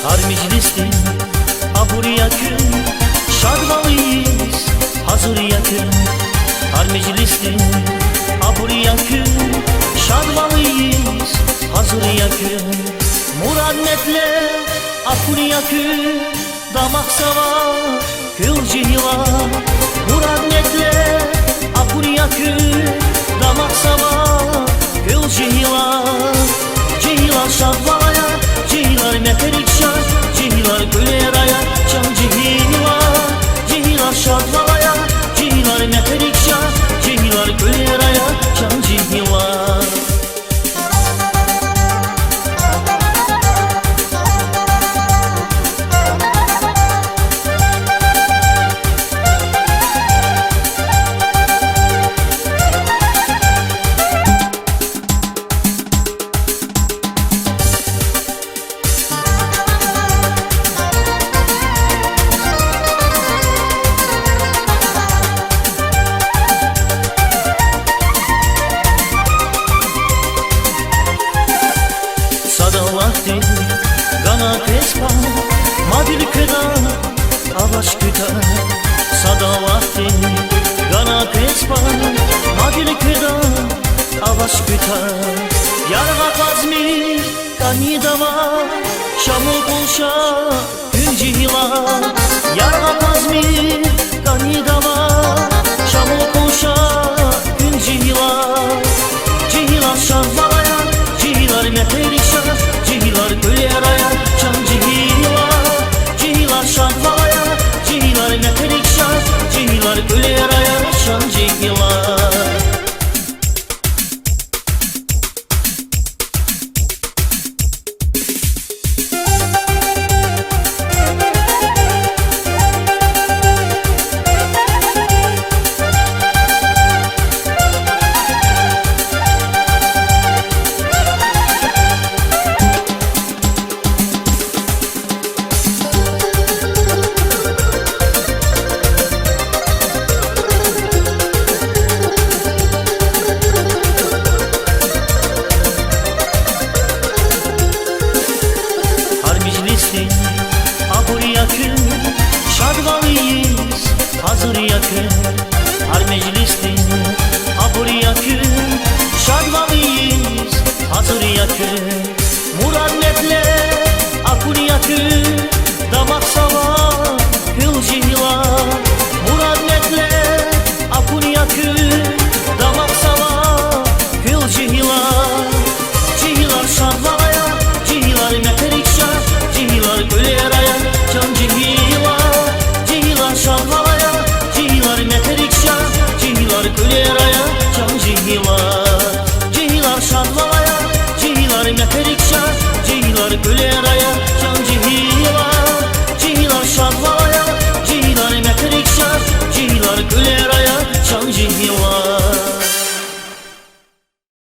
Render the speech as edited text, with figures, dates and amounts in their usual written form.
Har meclistin abur yakın, şadvalıyız hazır yakın. Har meclistin abur yakın, şadvalıyız hazır yakın. Murannetle apur yakın, damak sava kılcı hila. Murannetle apur yakın, damak sava kılcı hila. Cihlar şadvalaya, cihlar meterikşa, cihlar güleraya, can cihlar. Cihlar şadvalaya, cihlar meterikşa, cihlar güleraya, can cihlar. Sadavahti gana kespa madil keda avaş küta. Sadavahti gana kespa madil keda avaş küta. Yarga kazmi kani dava şamu bulşa hüncü hila. Yarga kazmi kani dava şamu bulşa hüncü hila. Cihila şahvalaya, cihlar meterişa, cihlar güleraya, can cihila. Cihlar şahvalaya, cihlar meterişa, cihlar güleraya, can cihila. Abur yakın, şadvalıyız hazır yakın.